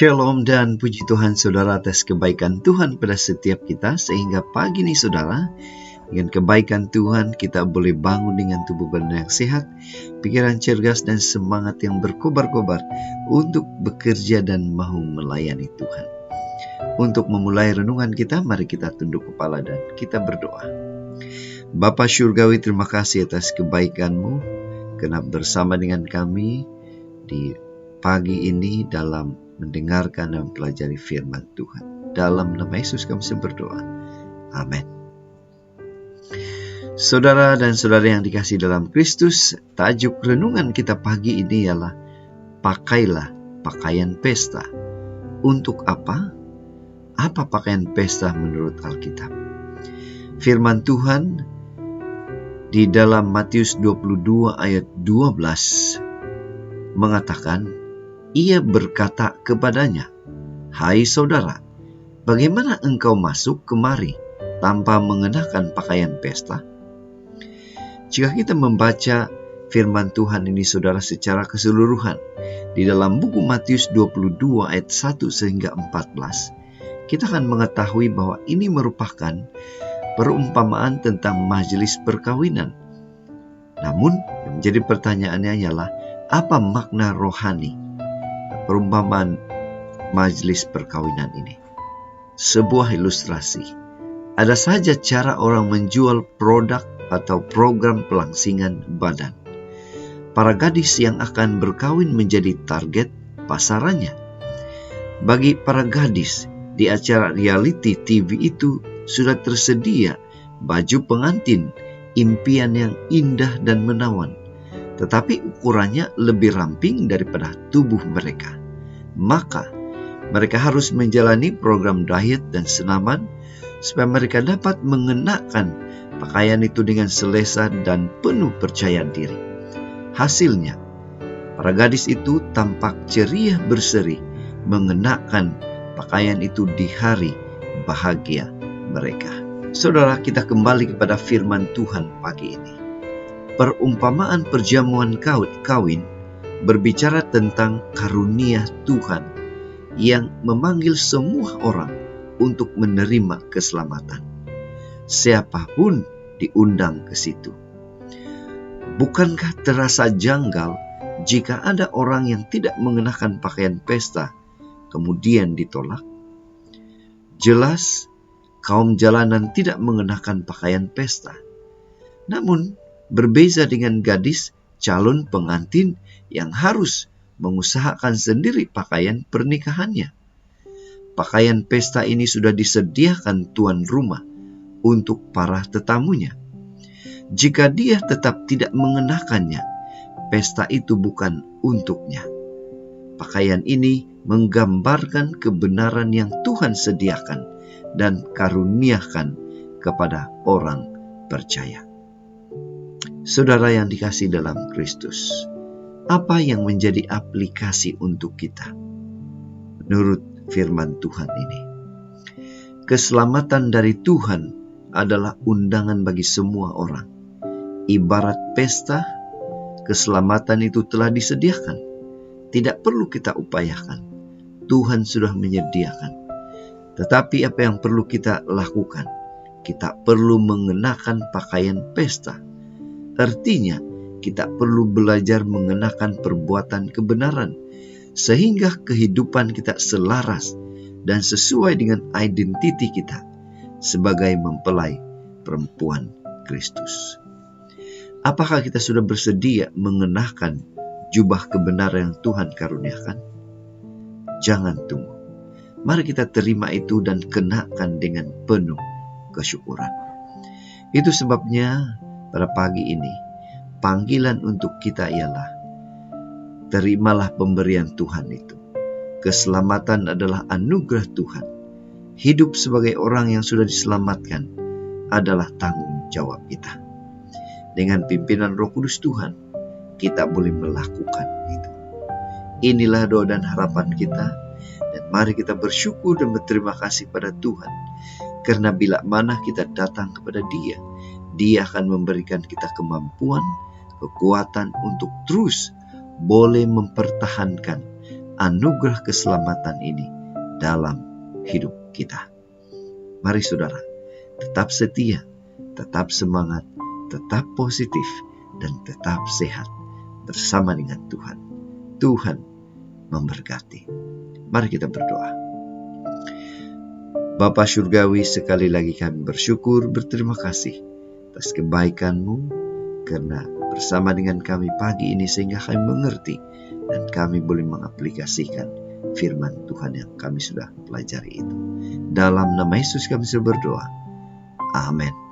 Shalom dan puji Tuhan saudara atas kebaikan Tuhan pada setiap kita, sehingga pagi ini saudara, dengan kebaikan Tuhan kita boleh bangun dengan tubuh badan yang sehat, pikiran cergas dan semangat yang berkobar-kobar untuk bekerja dan mau melayani Tuhan. Untuk memulai renungan kita, mari kita tunduk kepala dan kita berdoa. Bapa Syurgawi, terima kasih atas kebaikan-Mu, genap bersama dengan kami di pagi ini dalam mendengarkan dan pelajari firman Tuhan. Dalam nama Yesus kami berdoa. Amin. Saudara dan saudari yang dikasihi dalam Kristus, tajuk renungan kita pagi ini ialah pakailah pakaian pesta. Untuk apa? Apa pakaian pesta menurut Alkitab? Firman Tuhan di dalam Matius 22 ayat 12 mengatakan, ia berkata kepadanya, hai saudara, bagaimana engkau masuk kemari tanpa mengenakan pakaian pesta? Jika kita membaca firman Tuhan ini saudara secara keseluruhan, di dalam buku Matius 22 ayat 1 sehingga 14, kita akan mengetahui bahwa ini merupakan perumpamaan tentang majelis perkawinan. Namun, yang menjadi pertanyaannya ialah, apa makna rohani perumpamaan majelis perkawinan ini? Sebuah ilustrasi. Ada saja cara orang menjual produk atau program pelangsingan badan. Para gadis yang akan berkawin menjadi target pasarannya. Bagi para gadis, di acara reality TV itu sudah tersedia baju pengantin, impian yang indah dan menawan, tetapi ukurannya lebih ramping daripada tubuh mereka. Maka mereka harus menjalani program diet dan senaman supaya mereka dapat mengenakan pakaian itu dengan selesa dan penuh percaya diri. Hasilnya, para gadis itu tampak ceria berseri mengenakan pakaian itu di hari bahagia mereka. Saudara, kita kembali kepada firman Tuhan pagi ini. Perumpamaan perjamuan kawin berbicara tentang karunia Tuhan yang memanggil semua orang untuk menerima keselamatan. Siapapun diundang ke situ. Bukankah terasa janggal jika ada orang yang tidak mengenakan pakaian pesta kemudian ditolak? Jelas, kaum jalanan tidak mengenakan pakaian pesta. Namun, berbeza dengan gadis calon pengantin yang harus mengusahakan sendiri pakaian pernikahannya. Pakaian pesta ini sudah disediakan tuan rumah untuk para tetamunya. Jika dia tetap tidak mengenakannya, pesta itu bukan untuknya. Pakaian ini menggambarkan kebenaran yang Tuhan sediakan dan karuniakan kepada orang percaya. Saudara yang dikasihi dalam Kristus, apa yang menjadi aplikasi untuk kita menurut firman Tuhan ini? Keselamatan dari Tuhan adalah undangan bagi semua orang. Ibarat pesta, keselamatan itu telah disediakan. Tidak perlu kita upayakan. Tuhan sudah menyediakan. Tetapi apa yang perlu kita lakukan? Kita perlu mengenakan pakaian pesta. Artinya, kita perlu belajar mengenakan perbuatan kebenaran, sehingga kehidupan kita selaras dan sesuai dengan identiti kita sebagai mempelai perempuan Kristus. Apakah kita sudah bersedia mengenakan jubah kebenaran yang Tuhan karuniakan? Jangan tunggu. Mari kita terima itu dan kenakan dengan penuh kesyukuran. Itu sebabnya pada pagi ini, panggilan untuk kita ialah, terimalah pemberian Tuhan itu. Keselamatan adalah anugerah Tuhan. Hidup sebagai orang yang sudah diselamatkan adalah tanggung jawab kita. Dengan pimpinan Roh Kudus Tuhan, kita boleh melakukan itu. Inilah doa dan harapan kita, dan mari kita bersyukur dan berterima kasih pada Tuhan. Karena bila mana kita datang kepada Dia, Dia akan memberikan kita kemampuan, kekuatan untuk terus boleh mempertahankan anugerah keselamatan ini dalam hidup kita. Mari saudara, tetap setia, tetap semangat, tetap positif, dan tetap sehat bersama dengan Tuhan. Tuhan memberkati. Mari kita berdoa. Bapa Surgawi, sekali lagi kami bersyukur, berterima kasih atas kebaikan-Mu, karena bersama dengan kami pagi ini sehingga kami mengerti dan kami boleh mengaplikasikan firman Tuhan yang kami sudah pelajari itu. Dalam nama Yesus kami sudah berdoa. Amin.